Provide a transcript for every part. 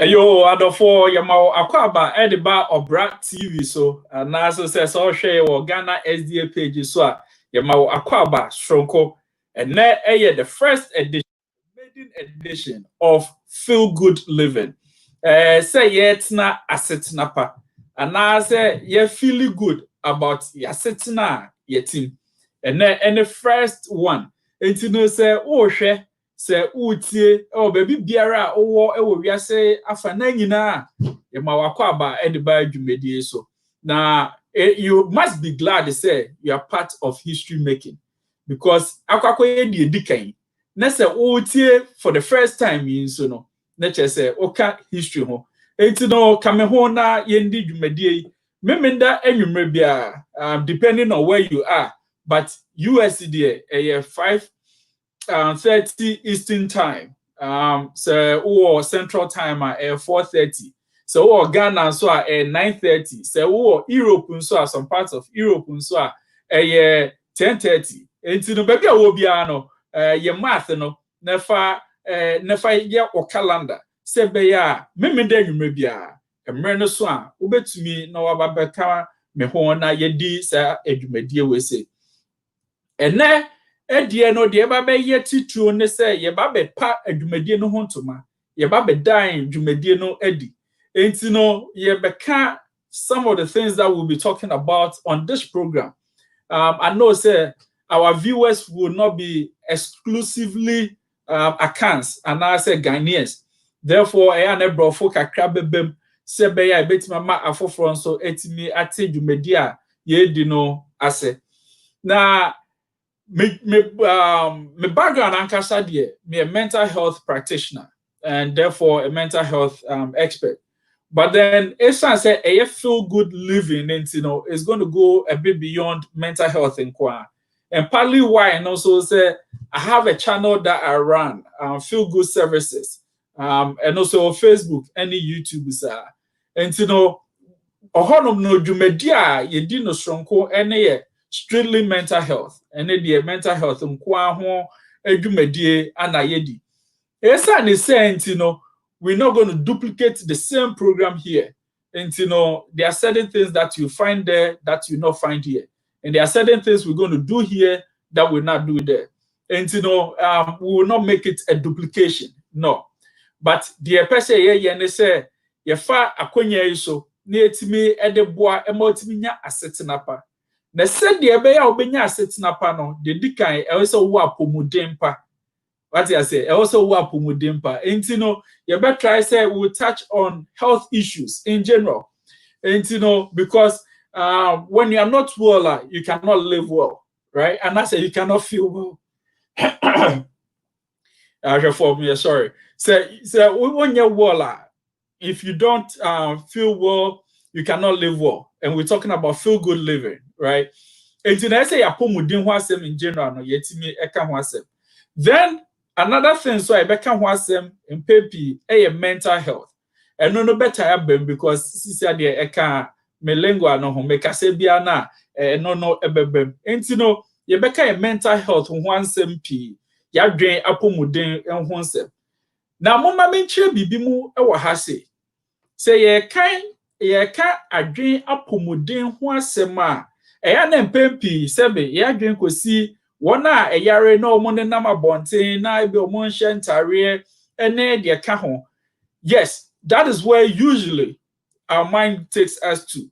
Yo, adofo yama akwaba ediba Obra TV so na so say so hwe wo Ghana SDA page so a yama akwaba stronko and na the first edition maiden edition of Feel Good Living. Say yetna asetna pa and say ye feel good about yasetna yetim. And the first one entino say oh hwe se utie baby biara owo ewo wiase afa na nyina ye ma wakwaba ediba adwumedie so na you must be glad to say you are part of history making because akwakoye die dikan na se utie for the first time yin so no na che say oka history ho enti no kame ho na yendi dwumedie memenda anwumre bia depending on where you are but USD 5:30 Eastern time. So Central time at 4:30. So Ghana so at 9:30. So Europe so some parts of Europe so at 10:30. And to the baby obiano your math no never ye or calendar. Say beya memende you maybe a mreno so a ubetumi no wababeka me ho na yedi sa edwumedie we say. And then edie no de ba be yetituo ne say ye ba be pa adwumadie no hontoma ye ba be dan adwumadie no adi enti no ye beka some of the things that we'll be talking about on this program. I know say our viewers will not be exclusively Akans and I say Ghanaians, therefore I am able to kakra bebem say be ya betima ma afoforo so etimi ate adwumadie a ye di no ase na my background ankasa de me a mental health practitioner and therefore a mental health expert. But then it's say a feel good living and it's going to go a bit beyond mental health inquiry. And partly why and also say I have a channel that I run feel good services and also on Facebook and YouTube and ohonom no dwumadia ye di no stronko ene strictly mental health and the mental health nkwa ho adwumadie anayedi esa ne say we're not going to duplicate the same program here and there are certain things that you find there that you not find here and there are certain things we're going to do here that we'll not do there and we will not make it a duplication, no, but the person here say ye fa akonya iso na etimi edeboa emotimi nya asetenapa na said the ebe ya obenya asetenapa no de dikan also wo apomudempa what I say also wo apomudempa enti no you better try say we will touch on health issues in general enti because when you are not well you cannot live well, right? And I say you cannot feel well. For me, sorry. So when you're well, if you don't feel well, you cannot live well. And we're talking about feel good living, right? And I say in general, no yetimi eka wasem. Then another thing, so I beka wasem in pepi a mental health. And no better happen because sisi ade eka melengua no ho meka se bia na no ebebem. And ye beka mental health ho wasem pi ya dwen apomuden en ho nsem. Na moma menchire bibi mu e wo ha se ye ka adwen apomuden ho asem a eya na mpempi sebe ye adwen kosi wona eyare na omo ne nam abonten na ebe omo nhye ntare ene de ka ho. Yes, that is where usually our mind takes us to,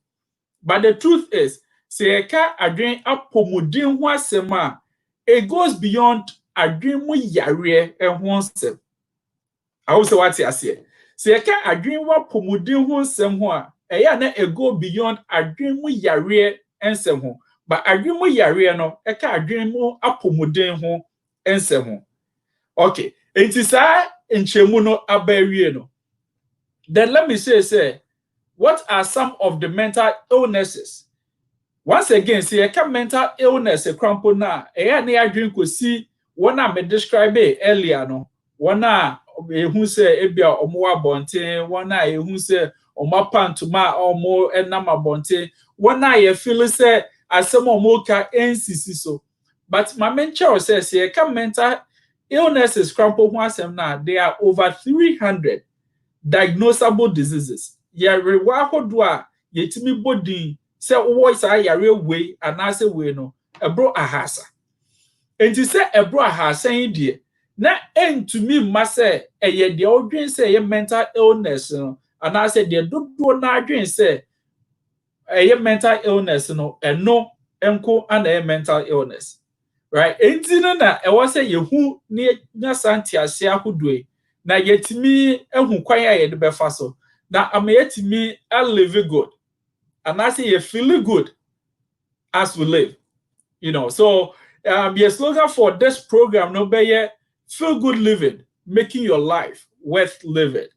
but the truth is ye ka adwen apomuden ho asem a it goes beyond adwen mu yare ho nsem. I will say what you say. Say you can adwin wa pomuden ho nsem ho a eya na e go beyond adwin mu yare ensem ho, but adwin mu yare no e ka adwin mu apomuden ho ensem ho. Okay, enti sa enchemu no abawie no. Then let me say what are some of the mental illnesses? Once again, say you can mental illness e crampo na eya na adwin kosi wona me describe earlier no. Wona ehu se ebia omo abonten wona ehu se omo pantuma omo enam abonten wona ye feel se asem omo ka nsisi so, but my mentor says here come mental illnesses crampo ho asem na there are over 300 diagnosable diseases. Yare wa hodwa yetimi bodin se wo sa yare we anase we no ebro ahasa. Enti se ebro ahasa yi de na entumi mma se eye de odwen se ye mental illness no anase de dodo na adwen se eye mental illness no eno enko ana eye mental illness. Right? Enti no na e was say yehu ne nya santiase ahodwe na yetimi ehu kwan ya yede befa so na ama yetimi live good and I say you feel good as we live, you know. So your slogan for this program no be feel good living, making your life worth living.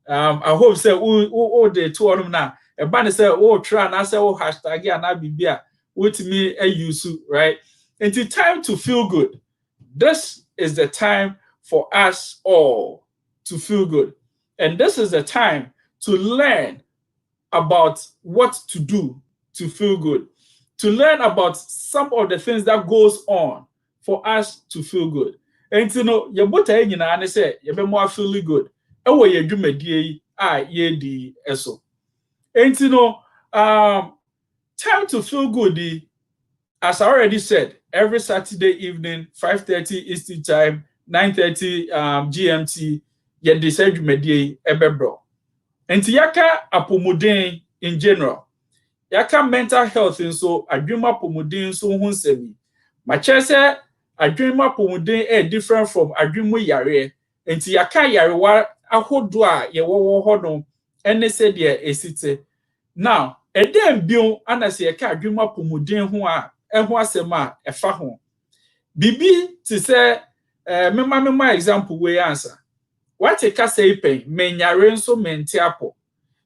I hope say oh the two of them now e ban say oh try and I say oh hashtag and I be with me a use, right? And it's time to feel good. This is the time for us all to feel good. And this is the time to learn about what to do to feel good, to learn about some of the things that goes on for us to feel good. And you know, your butter and say you be more feeling good. And what you do me ye di eso. And you know, time to feel good. As I already said, every Saturday evening, 5:30 Eastern Time, 9:30 GMT, ye decide medie ebebro. And yaka apomuden in general. Yaka mental health and so adwuma apomuden so hunsemi. Ma chese adwuma apomuden different from adwuma yare. And yaka yarewa ahodo a ye wo ho no ene se de esite. Now, edem bion anase yaka adwuma apomuden ho a eho asema efa ho. Bibi ti se mema example we answer. What a say pain, menyare so mentiapo.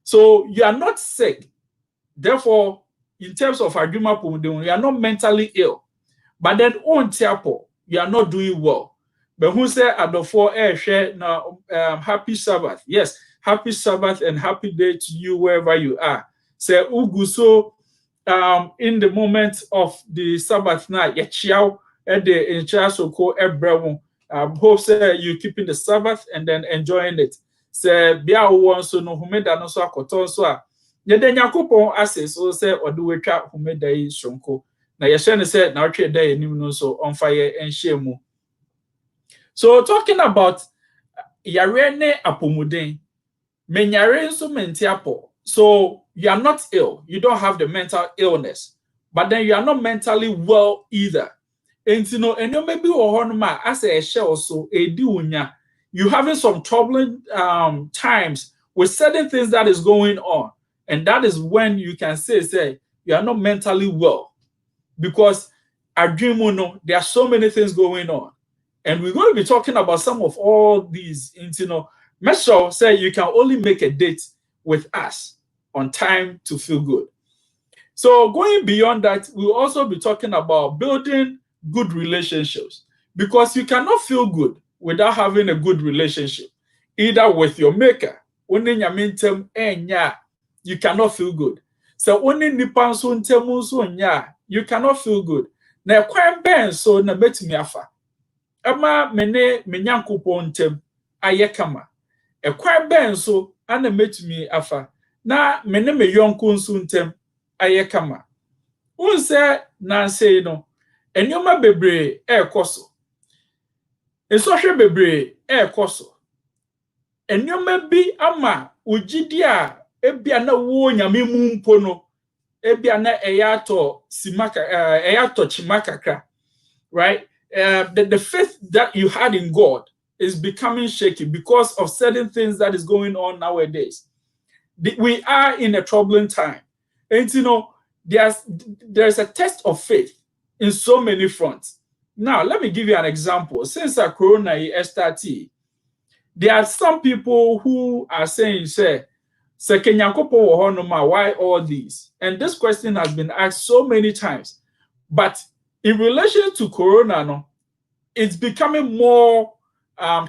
So you are not sick. Therefore, in terms of adwuma pomodon, you are not mentally ill. But then on tiapo, you are not doing well. But who say adofo share now happy Sabbath. Yes, happy Sabbath and happy day to you wherever you are. Say uguso in the moment of the Sabbath night, yachiao at the inchasoko ebrewo. Hope say you keeping the Sabbath and then enjoying it. Say bia wo so no humeda no so akoton so a ye de nyakopon ase so say odwetwa humeda yi sonko na ye hye ne say na otwe da enim no so onfa ye enhye mu. So talking about yare ne apomuden, menyare nso mentiapo. So you are not ill, you don't have the mental illness, but then you are not mentally well either. And you know, and you maybe as a shell also you having some troubling times with certain things that is going on, and that is when you can say you are not mentally well because there are so many things going on, and we're going to be talking about some of all these. And you know, make sure say you can only make a date with us on time to feel good. So going beyond that, we'll also be talking about building good relationships, because you cannot feel good without having a good relationship, either with your maker. You cannot feel good. So you cannot feel good. Na kwan ben so na betumi afa. Ama mene menyankopon ntem ayekama. Kwan ben so ana metumi afa. Na mene me yonko nso ntem ayekama. Unse na say no enyoma bebre ekoso. Esohwe bebre ekoso. Enyoma bi ama ugidi a ebia na wo nyame mu mpo no ebia na eyato simaka eyato chimakakra, right? The faith that you had in God is becoming shaky because of certain things that is going on nowadays. We are in a troubling time, and you know there's a test of faith in so many fronts. Now, let me give you an example. Since Corona started, there are some people who are saying, why all these? And this question has been asked so many times. But in relation to Corona, no, it's becoming more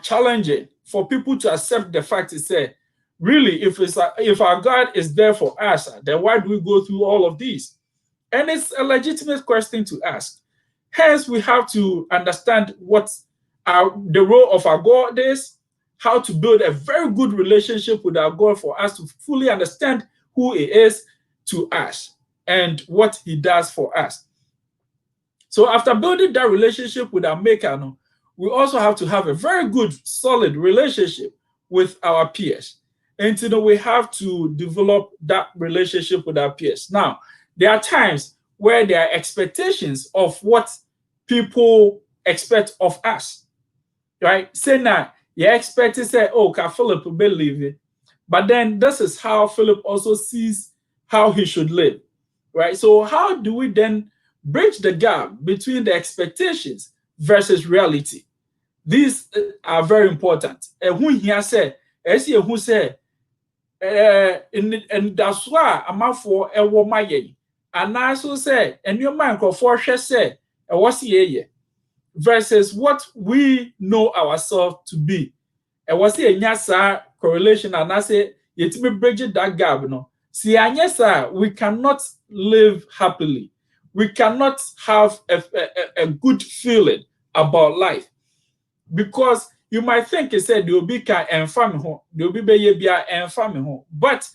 challenging for people to accept the fact to say, really, if our God is there for us, then why do we go through all of these? And it's a legitimate question to ask. Hence, we have to understand what the role of our God is, how to build a very good relationship with our God for us to fully understand who He is to us and what He does for us. So after building that relationship with our Maker, we also have to have a very good, solid relationship with our peers. And we have to develop that relationship with our peers. Now, there are times where there are expectations of what people expect of us, right? Say now, you expect to say, oh, can Philip believe it? But then this is how Philip also sees how he should live, right? So how do we then bridge the gap between the expectations versus reality? These are very important. And who here said, as you who said, and that's why I'm out for a woman. And I also said, and your man for said, what's ye versus what we know ourselves to be. And what's a nyasa correlation, and I say, yet me bridge that gap. No, see, anyasa, we cannot live happily. We cannot have a good feeling about life. Because you might think it said you'll be and family home, you'll be and family home. But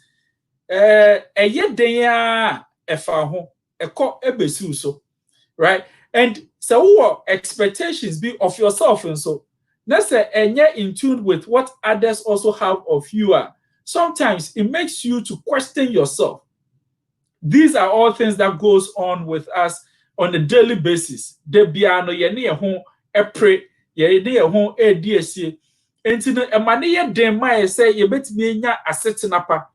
a year day a far home, a call a so, right? And so what expectations be of yourself and so that's and yet in tune with what others also have of you are. Sometimes it makes you to question yourself. These are all things that goes on with us on a daily basis. De biano ye ne ho e pray ye ne ho e di asie. Enti no emane ye den ma ye say ye betimi enya asetena pa.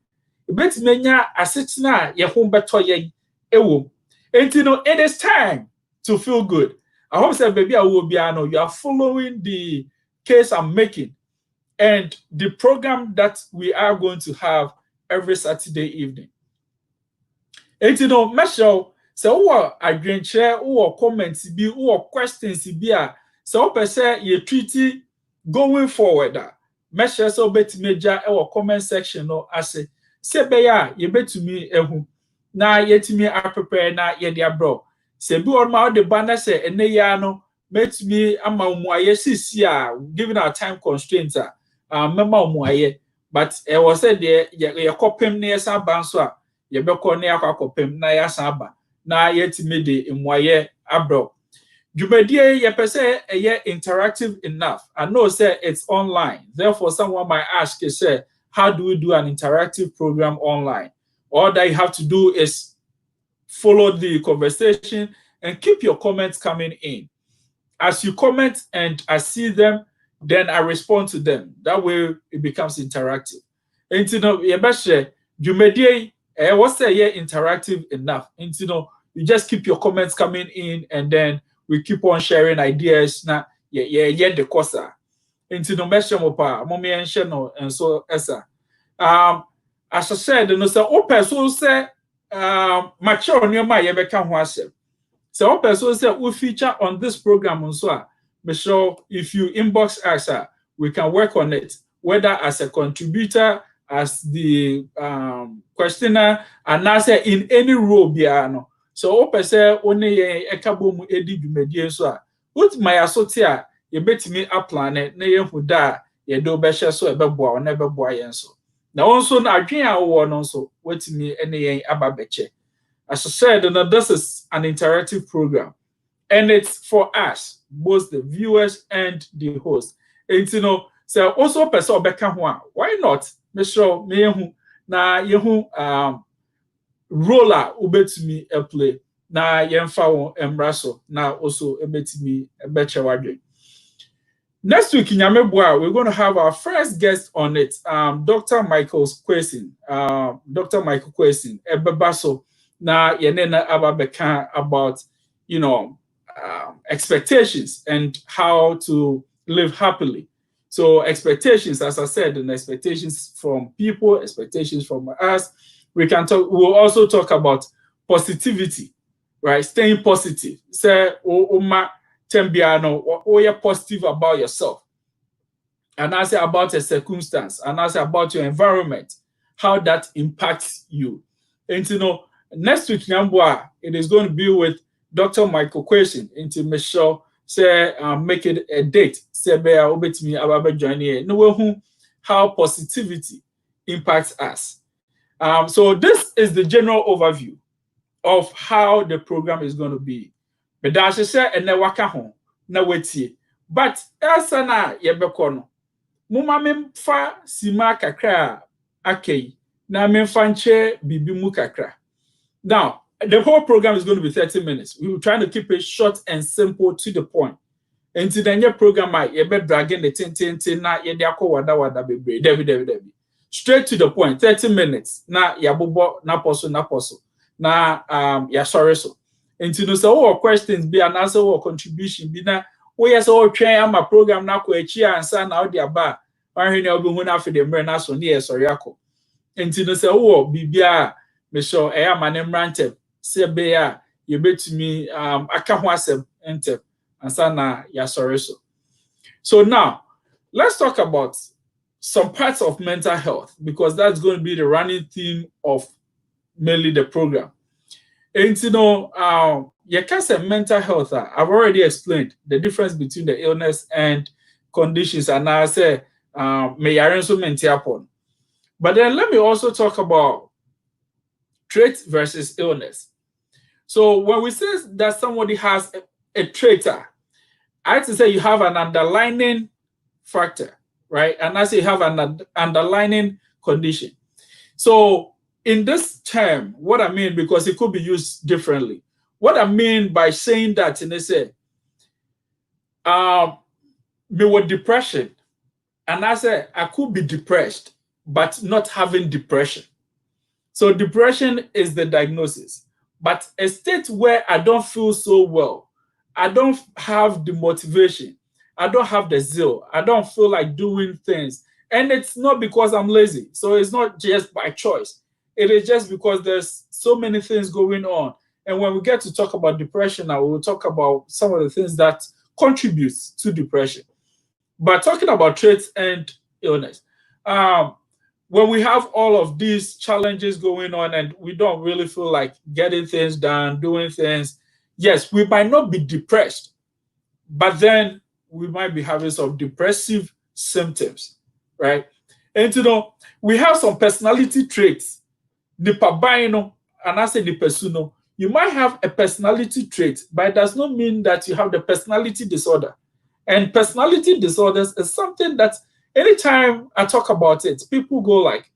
Ye betimi enya asetena ye ho beto ye ewo. Enti no it is time to feel good. I hope say baby I will be you are following the case I'm making and the program that we are going to have every Saturday evening. Enti no mesho se wo adwenche wo comments bi wo questions bi a se wo pese ye treat going forward mesho se obetimeja e wo comment section no ase se be ya ye betumi ehu na yetimi prepare na ye dia bro se bi on ma de banner se ene ya no metumi ama mu aye sisi a given our time constraints mema mu aye but e was said ye kopem na yesa banso a ye beko na yakwa kopem na yasa aba na yetimi de emuaye abro dwumadie ye pese ye interactive enough. I know say it's online, therefore someone might ask you say how do we do an interactive program online? All that you have to do is follow the conversation and keep your comments coming in. As you comment and I see them, then I respond to them. That way it becomes interactive. And you know, you what's say interactive enough. And you know, you just keep your comments coming in and then we keep on sharing ideas. Now, the course. And you know, mommy and channel and so esa. As I said, no say open so say mature on your mind you become who so person say we feature on this program on so make sure if you inbox us we can work on it whether as a contributor as the questioner and as in any role biano so person only ekabo mu edi dwumadie so what my asotia ye betimi apply na ye hu da ye do be hye so e beboa ona beboa yen so na also na adwen a wo no so wetimi ene yen aba beche. As I said, this is an interactive program, and it's for us, both the viewers and the host. And you know, so also person beka ho why not? Make sure me hu na yehu roller ubetumi play na yemfa won embraso na also ebetumi ebeche wadwe. Next week in Yameboa, we're going to have our first guest on it, Dr. Michael Quesin. Dr. Michael Quesin, Ebebaso. Na yenena ababeka about expectations and how to live happily. So expectations, as I said, and expectations from people, expectations from us. We'll also talk about positivity, right? Staying positive. Say oma tembiano, you're positive about yourself. And I say about a circumstance, and I say about your environment, how that impacts you. And next week, Nyambwa, it is going to be with Dr. Michael Question into Michelle. say make it a date, say be obet me about join here. No how positivity impacts us. So this is the general overview of how the program is going to be. But that's say and waka home na wetie. But esa na yebekọ no. Muma memfa sima kakra akei na memfa nche bibi mu kakra. Now, the whole program is going to be 30 minutes. We were trying to keep it short and simple to the point. Until the new program, you be dragging the tin na ye dia ko wada bebre. Debi. Straight to the point, 30 minutes. Na yabobo na poso. Na ya sorry so. Until no so questions be an answer or contribution be na we yes all train my program na ko echi ansa na odi aba. Wan hwe na obi hu na fe de mre na so ne ye sorry akọ. Until no so bibia me sure e ama ne mrantem se be ya ye betumi aka ho asem enter ansa na ya sorry so. So now let's talk about some parts of mental health because that's going to be the running theme of mainly the program. And you know, you can say mental health. I've already explained the difference between the illness and conditions, and I say may also maintain upon. But then let me also talk about trait versus illness. So when we say that somebody has a trait, I have to say you have an underlying factor, right? And I say you have an underlying condition. So in this term, what I mean, because it could be used differently, what I mean by saying that, and they say, me with depression, and I say I could be depressed, but not having depression. So depression is the diagnosis, but a state where I don't feel so well, I don't have the motivation, I don't have the zeal, I don't feel like doing things, and it's not because I'm lazy. So it's not just by choice. It is just because there's so many things going on. And when we get to talk about depression now, we'll talk about some of the things that contributes to depression. But talking about traits and illness, when we have all of these challenges going on and we don't really feel like getting things done, doing things, yes, we might not be depressed, but then we might be having some depressive symptoms, right? And you know, we have some personality traits. And I say you might have a personality trait, but it does not mean that you have the personality disorder. And personality disorders is something that anytime I talk about it, people go like,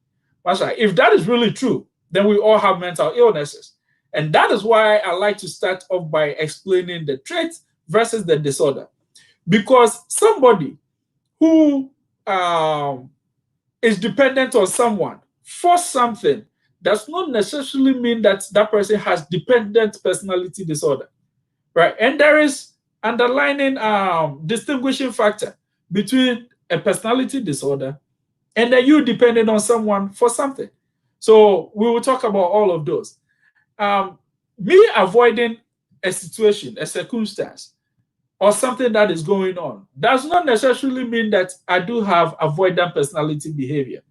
Masha, if that is really true, then we all have mental illnesses. And that is why I like to start off by explaining the trait versus the disorder. Because somebody who is dependent on someone for something does not necessarily mean that that person has dependent personality disorder, right? And there is underlying distinguishing factor between a personality disorder and then you depending on someone for something. So we will talk about all of those. Me avoiding a situation, a circumstance, or something that is going on does not necessarily mean that I do have avoidant personality behavior.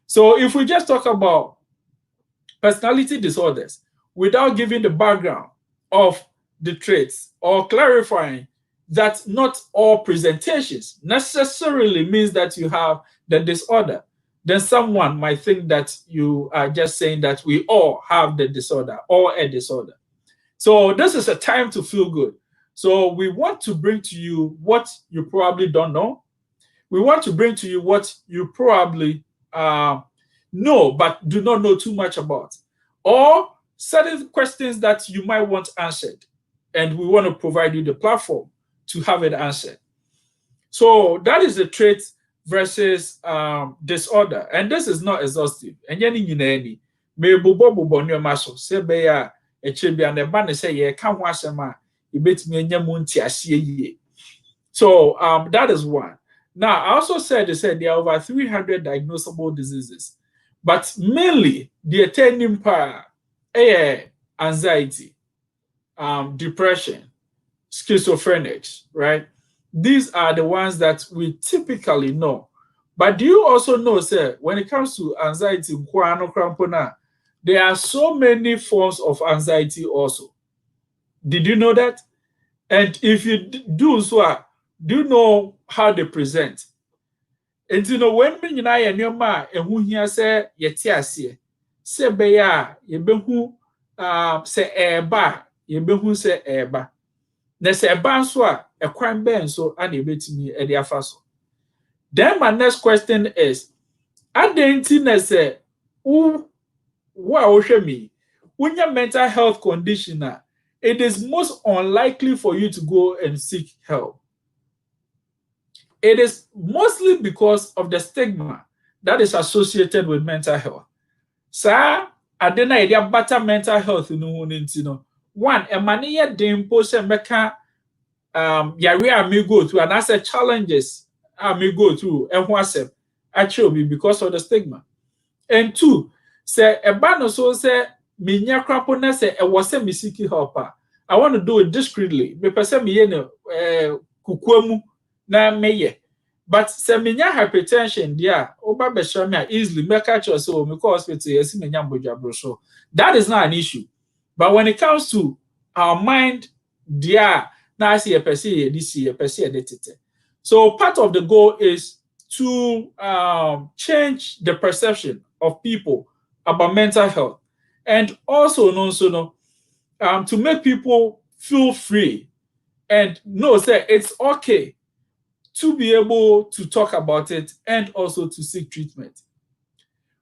So if we just talk about personality disorders without giving the background of the traits or clarifying that not all presentations necessarily means that you have the disorder, then someone might think that you are just saying that we all have the disorder or a disorder. So this is a time to feel good. So we want to bring to you what you probably don't know. We want to bring to you what you probably know, but do not know too much about, or certain questions that you might want answered. And we want to provide you the platform to have it answered. So that is the trait versus disorder. And this is not exhaustive. And yani me bobo new maso se be ya e chebi and the ban say ye kan ho asema e betimi anya mu ntiasie yie. So that is one. Now I also said there are over 300 diagnosable diseases, but mainly the attending part anxiety, depression, schizophrenics, right? These are the ones that we typically know. But do you also know, sir, when it comes to anxiety, there are so many forms of anxiety also. Did you know that? And if you do so, do you know how they present? And you know, when me and I and your ma, and who here say, yetiasie, say beya, ye be who, say eba, ye be who say eba. Na say eba so a crime ben so, and you bet me a dia faso. Then my next question is, I didn't say, who, me, when your mental health condition, it is most unlikely for you to go and seek help. It is mostly because of the stigma that is associated with mental health. Sir, I didn't idea better mental health in no. One, a money den post meka yare I may go through, and I said challenges I may go through and what's actually because of the stigma. And two, say a banner so say minya crapona say a was a misiki helper. I want to do it discreetly. Me person me kukuamu na meye. But say minya hypertension there, oba beshamia easily make catch us so me call hospital yes minya mbojabro so. That is not an issue. But when it comes to our mind, there na see a person this a person edit. So part of the goal is to change the perception of people about mental health, and also to make people feel free and know that it's okay to be able to talk about it and also to seek treatment.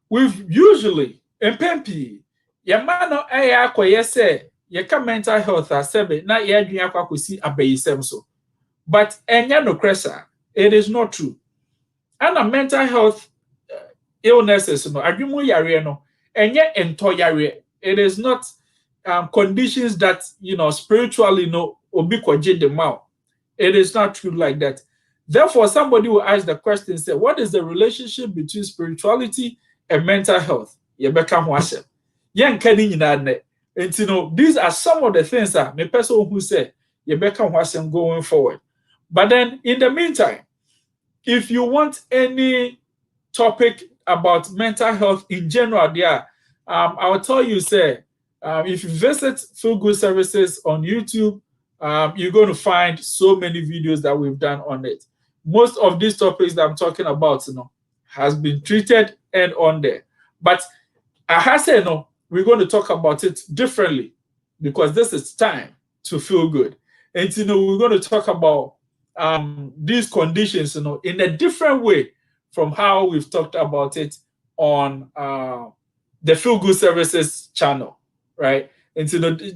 We've usually in PMP, your man say your mental health as sebe na ye adwin akwakosi abayisem so. But enya no cresa, it is not true. And a mental health illnesses, no, adwumu yare no, enye ento yare. It is not conditions that spiritually no obi kwaje the mouth. It is not true like that. Therefore, somebody will ask the question, say, what is the relationship between spirituality and mental health? Yebeka ho asem. Yen kani nyina ne. And these are some of the things that me person who say yebeka ho asem going forward. But then in the meantime, if you want any topic about mental health in general, there, I'll tell you, say, if you visit Feel Good Services on YouTube, you're going to find so many videos that we've done on it. Most of these topics that I'm talking about, has been treated and on there. But I say we're going to talk about it differently because this is time to feel good. And we're going to talk about these conditions, in a different way from how we've talked about it on the Feel Good Services channel, right? And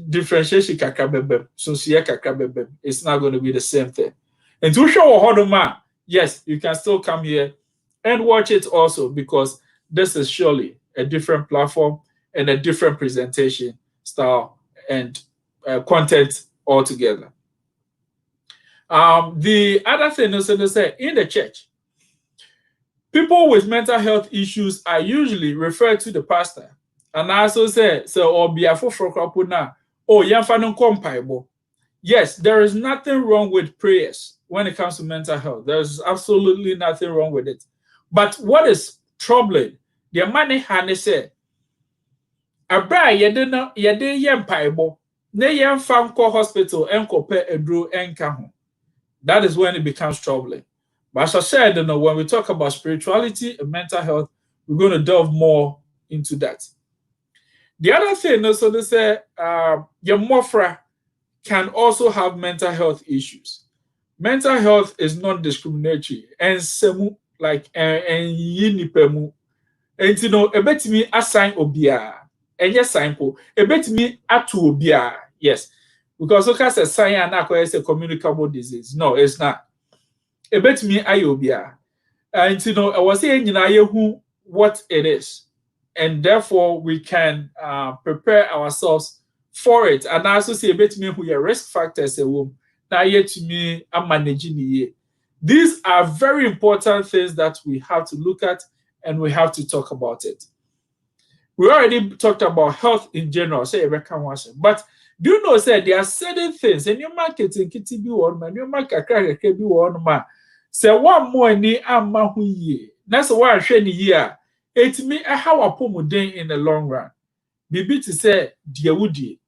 differentiation kakrabebe, so kakrabebe, it's not going to be the same thing. And to show Hodoma, yes, you can still come here and watch it also because this is surely a different platform and a different presentation style and content altogether. The other thing is to say in the church, people with mental health issues are usually referred to the pastor. And I also say, so yes, there is nothing wrong with prayers when it comes to mental health. There's absolutely nothing wrong with it. But what is troubling, the money Hane said, Abra yede yem paibo, ne yem fanko hospital enko pe edro enka. That is when it becomes troubling. But as I said, when we talk about spirituality and mental health, we're going to delve more into that. The other thing, so they say, your mofra can also have mental health issues. Mental health is non-discriminatory, and semu like and yinipemu, and ebetimi assign obia, and yes, sign po, ebetimi atu obia, yes, because look as a sign and is a communicable disease. No, it's not. Ebetimi ayobia, and I was saying who what it is, and therefore we can prepare ourselves for it. And I also say ebetimi who your risk factors a womb. Now yet to me, I'm managing. These are very important things that we have to look at and we have to talk about it. We already talked about health in general, say but do you know say there are certain things in your marketing kitty be one man, your market be one man. Say one more ni amma hu ye. That's why I share year. It me a how a pomodin in the long run. Bibi to say dear woody.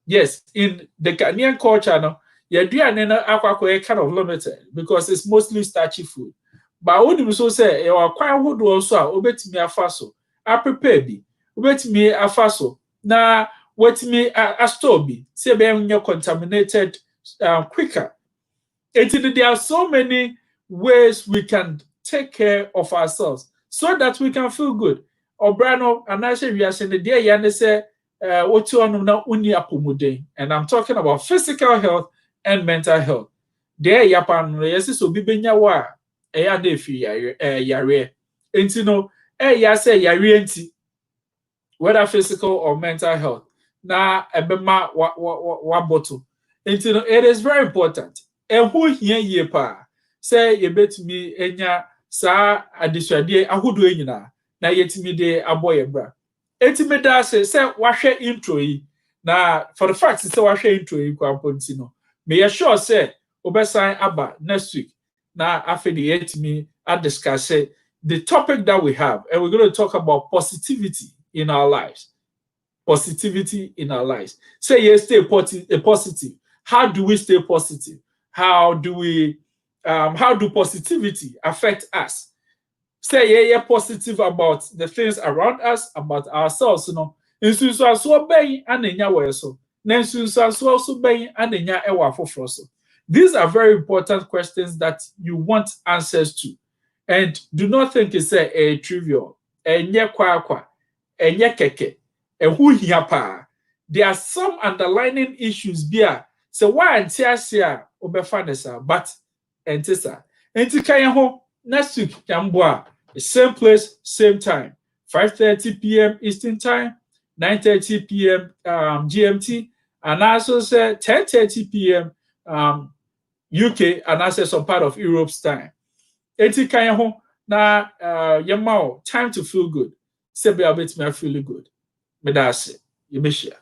Yes, in the Ghanaian culture, no, Your aduane no akwa kind of limited because it's mostly starchy food. But what do so say you quite would also obetimi afa so a prepare bi obetimi afa so na wetimi a store bi say be contaminated quicker. There are so many ways we can take care of ourselves so that we can feel good. Obra no anase wiase ne de ya ne say what you na uni apomuden, and I'm talking about physical health and mental health. There yapan no yes so bi benya wa eya na efi yare enti no ya say yare enti whether physical or mental health na ebema wa bottle enti no it is very important who hia yie pa say ye betumi enya sa adisuade ahodo nyina na yetimi de aboye bra enti me da say wahwe intro yi na for the fact say wahwe intro yi kwampo nti no me sure say obesan aba next week na afedi yetimi discuss the topic that we have, and we're going to talk about positivity in our lives. Positivity in our lives. Say yes, stay positive. How do we stay positive? How do positivity affect us? Say yeah, positive about the things around us, about ourselves, you know. These are very important questions that you want answers to. And do not think it's a trivial. Enye kwa, enye keke, who hiapa. There are some underlying issues here. So why antiasia obefanesa, but entisa. Entikaya ho next week yambwa. Same place, same time. 5:30 p.m. Eastern Time, 9:30 p.m. GMT, and also say 10:30 p.m. UK, and also some part of Europe's time. Eti kan ho na yema time to feel good. Sebe abet me feel good. Me da ase. Ye be share.